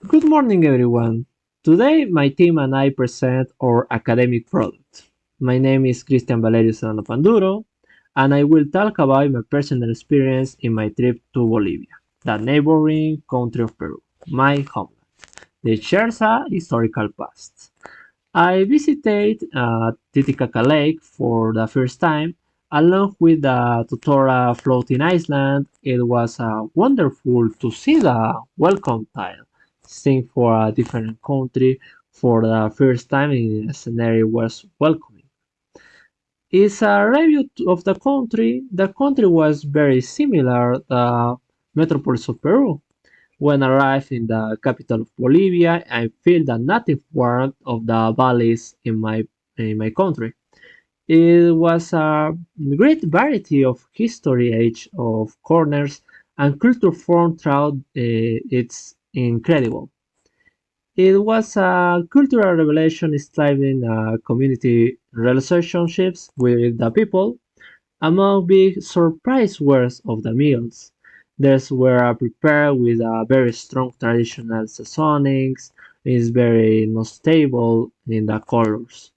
Good morning, everyone. Today, my team and I present our academic product. My name is Christian Valerio SEDANO PANDURO, and I will talk about my personal experience in my trip to Bolivia, the neighboring country of Peru, my homeland. It shares a historical past. I visited Titicaca Lake for the first time, along with the Totora floating island. It was wonderful to see the welcome tile, sing for a different country for the first time in a scenario was welcoming. It's a review of the country. The country was very similar to the metropolis of Peru. When I arrived in the capital of Bolivia, I feel the native warmth of the valleys in my country. It was a great variety of history, age of corners, and culture formed throughout. It's incredible. It was a cultural revelation striving community relationships with the people. Among big surprise words of the meals, these were prepared with a very strong traditional seasonings, is very stable in the colors.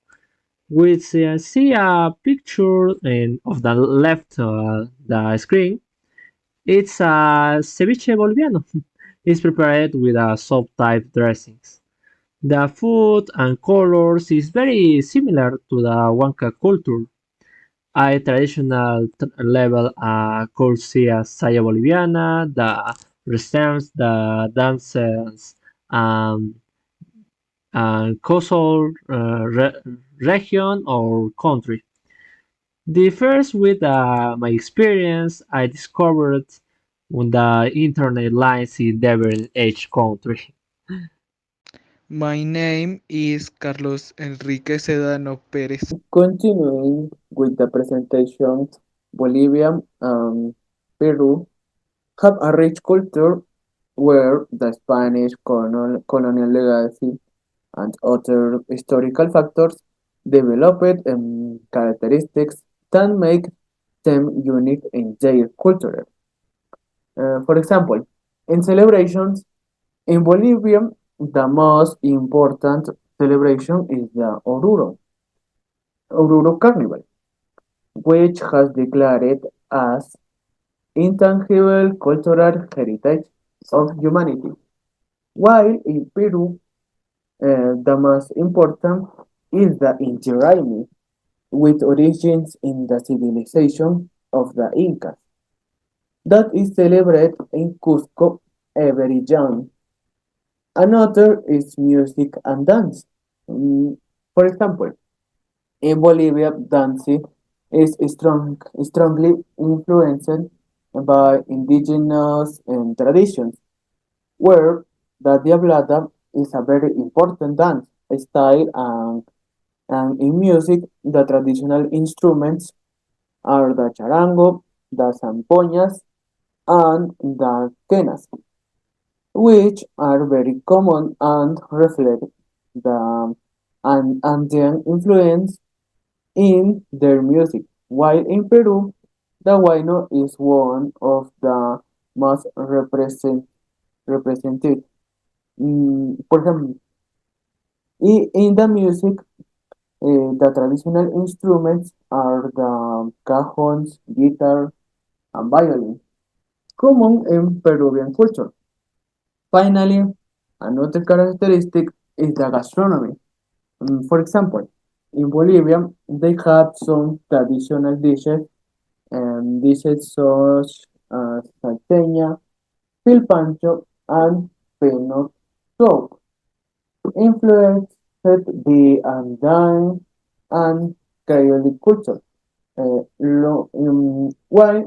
We see a picture of the left the screen. It's a ceviche boliviano. It's prepared with a soft type dressings. The food and colors is very similar to the Huanca culture. Hay traditional level cursia saya boliviana, the resembles the dances um, and coastal region or country. The first with my experience, I discovered when the internet lines in different age country. My name is Carlos Enrique Sedano Perez. Continuing with the presentation, Bolivia and Peru have a rich culture where the Spanish colonial legacy and other historical factors developed characteristics that make them unique in their culture. For example, in celebrations, in Bolivia, the most important celebration is the Oruro Carnival, which has declared as intangible cultural heritage of humanity. While in Peru, the most important is the Inti Raymi, with origins in the civilization of the Incas, that is celebrated in Cusco every June. Another is music and dance. For example, in Bolivia, dancing is strongly influenced by indigenous traditions, where the diablada is a very important dance style, and in music, the traditional instruments are the charango, the zampoñas, and the quenas, which are very common and reflect the Andean influence in their music. While in Peru, the huayno is one of the most represented. For example, in the music, the traditional instruments are the cajons, guitar, and violin, common in Peruvian culture. Finally, another characteristic is the gastronomy. For example, in Bolivia, they have some traditional dishes, and dishes such as salteña, pilpancho, and pino soup, influenced the Andean and Creole culture. While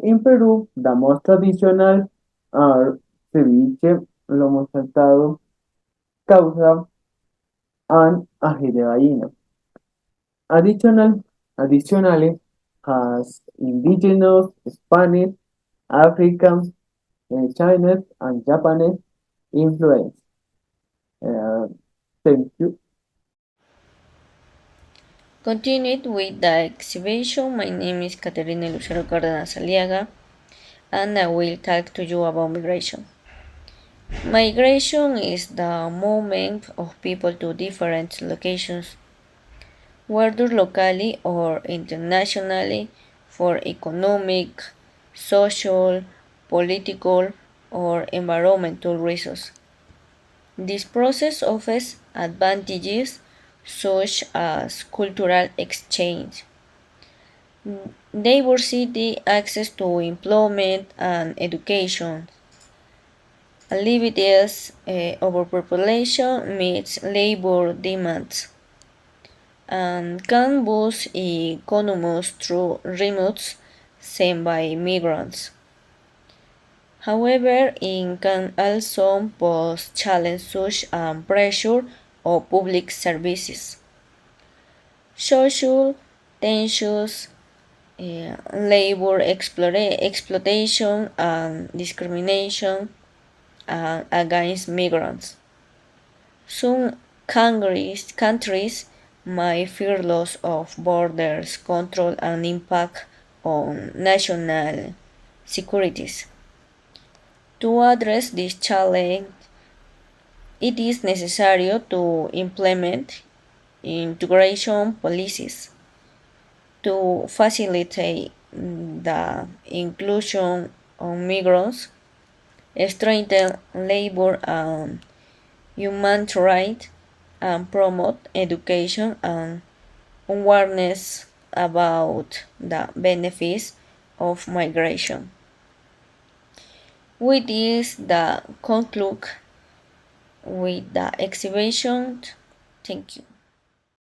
in Peru, the most traditional are ceviche, lomo saltado, causa, and ají de gallina. Additional, Additionally, has indigenous Spanish, African, Chinese, and Japanese influence. Uh, Thank you. Continued with the exhibition, my name is KATHERINE LUCERO ALIAGA, and I will talk to you about migration. Migration is the movement of people to different locations, whether locally or internationally, for economic, social, political, or environmental reasons. This process offers advantages such as cultural exchange, diversity, access to employment and education. Alleviates overpopulation meets labor demands and can boost economies through remotes sent by migrants. However, it can also pose challenges such as pressure on public services, social tensions, labor exploitation, and discrimination against migrants. Some countries might fear loss of borders control and impact on national securities. To address this challenge, it is necessary to implement integration policies to facilitate the inclusion of migrants, strengthen labor and human rights, and promote education and awareness about the benefits of migration. With this, the conclude with the exhibition. Thank you.